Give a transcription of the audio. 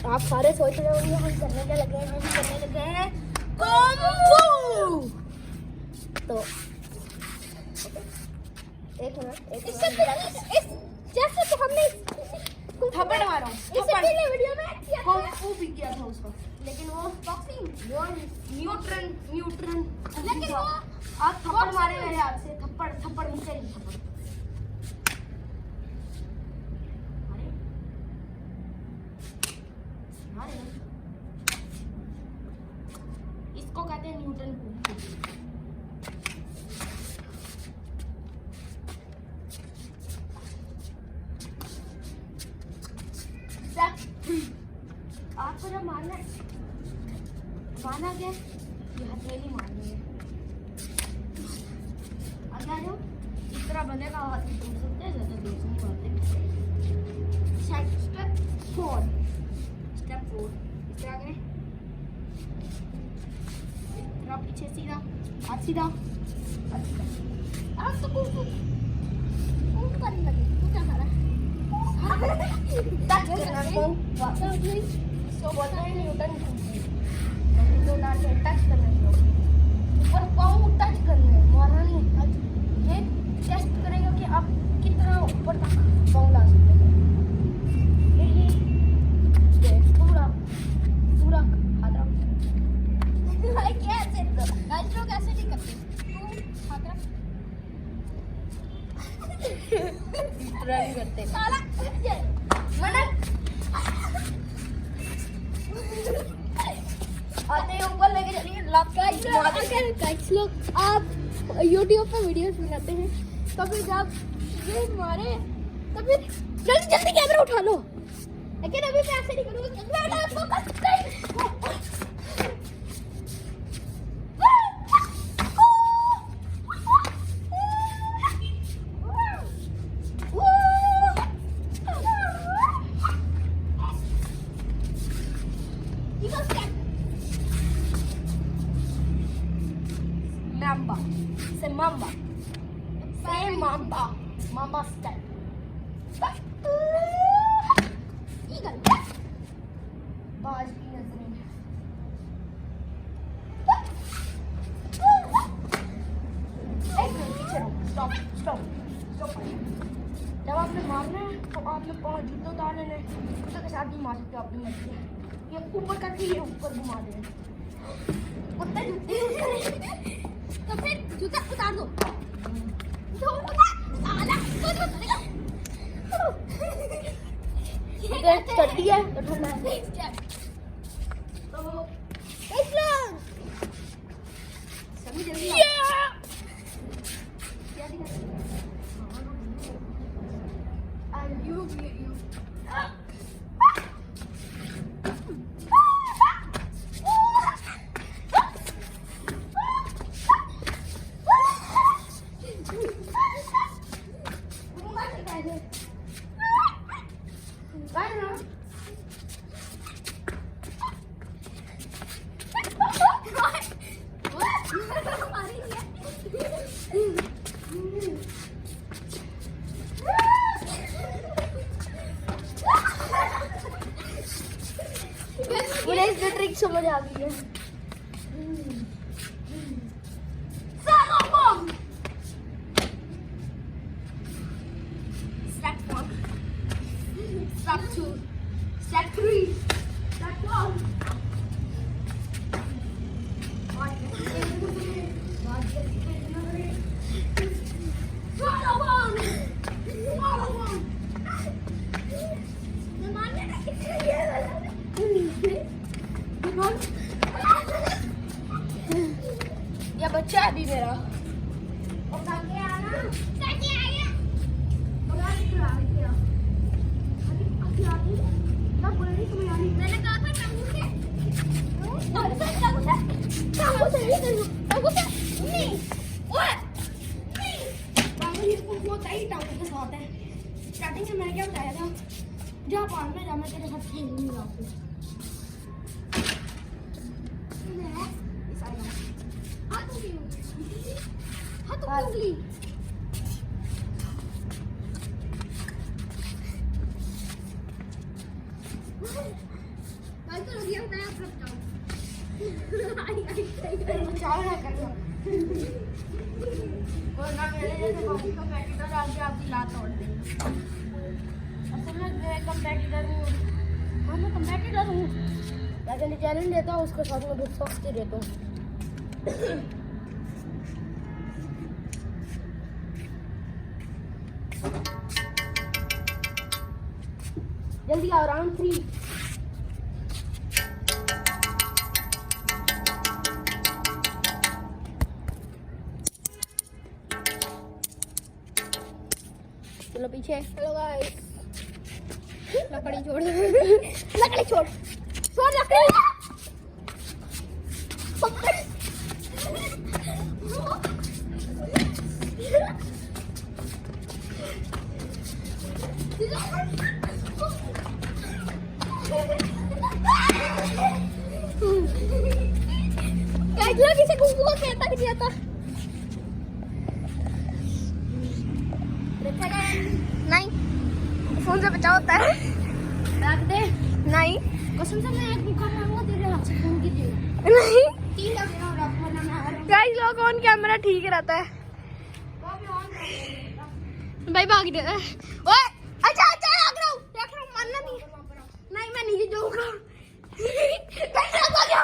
आप सारे सोच रहे होंगे हम करने क्या लगे हैं, हम करने लगे हैं कुंग फू। तो एक मिनट, जैसे तो हमने थप्पड़ मारा इससे पहले वीडियो में किया था, कुंग फू भी किया था उसका, लेकिन वो बॉक्सिंग वो न्यूट्रन लेकिन वो आप थप्पड़ मारे मेरे हाथ से, थप्पड़ मुझसे नहीं, थप्पड़ मारे इसको कहते हैं न्यूटन कुंग फू। आपको जब मारना गया ये हथेली मारनी है। अगर जो इस तरह बनेगा हाथ में दूर सकते हैं, ज़्यादा दूर से नहीं मारते। स्टेप 4 इस तरह करें, इस तरह पीछे सीधा, हाथ सीधा, हाथ सीधा। अब तो कुंग करने लगे, तू क्या कर रहा है? टच करना इसको बोलते हैं न्यूटन कुंग फू। तो डाल के टच करना है, ऊपर पाँव टच करना है, मारना नहीं। ये टेस्ट करेगा कि आप कितना ऊपर तक पाँव ला सकते हैं। ये पूरा हाथ रख। भाई कैसे लोग ऐसे नहीं करते, तू हाथ रख। रन करते साला मना आते ऊपर लेके चलिए अगर गाइस लोग आप YouTube पे वीडियोस बनाते हैं तो फिर जब ये मारे तो फिर जल्दी जल्दी कैमरा उठा लो, लेकिन अभी मैं ऐसे नहीं करूँगा, फोकस Mamba step. बाज की नजरें। एक मिनट पीछे रहो, स्टॉप। जब आपने मारना है तो आपने पाँव जूते उतार लेने, जूते के साथ भी मार सकते हो अपनी मर्जी है। ये ऊपर करके ये ऊपर घुमा दे, कुत्ते जूते तो फिर जूता उतार दो। चढ़ती है तो ठंडा है। सभी जल्दी मुझे ट्रिक समझ आ गई है। Step 1, Step 2, Step 3, Step 4. ये बच्चा है अभी मेरा। मैंने कहा था टांगू से स्टार्टिंग से मैंने क्या बताया था, जा पार्क में जा, मैं तेरे साथ खेलूंगा आपको। हाथ। 3, 2, 1 go. भाई तो लगी है, मैं अपना बचाऊं। बचाओ ना करना। वरना मेरे जैसे बाकी कंपेटिटर आके आपकी लात तोड़ देंगे। असल में मैं कंपेटिटर हूँ। हाँ मैं कंपेटिटर हूँ। लेकिन चैलेंज देता हूँ उसके साथ में बहुत सख्ती देता हूँ। जल्दी आओ, राउंड 3। चलो पीछे। हेलो गाइस, लकड़ी छोड़। लकड़ी छोड़, छोड़ लकड़ी। किसी को कहता कि नहीं आता। नहीं, फोन से बचाव होता है। रख दे। नहीं, कसम से मैं एक बुका मांगूंगा तेरे हाथ से फोन कीजिए। नहीं 3 लगे और रख वरना मैं हार हूँ। गाइस, लोग ऑन कैमरा ठीक रहता है। वो भी ऑन कर देगा। भाई भाग दे। ओए अच्छा देख रहा हूँ, मानना नहीं। नहीं मैं नहीं जाऊंगा। भाग गया।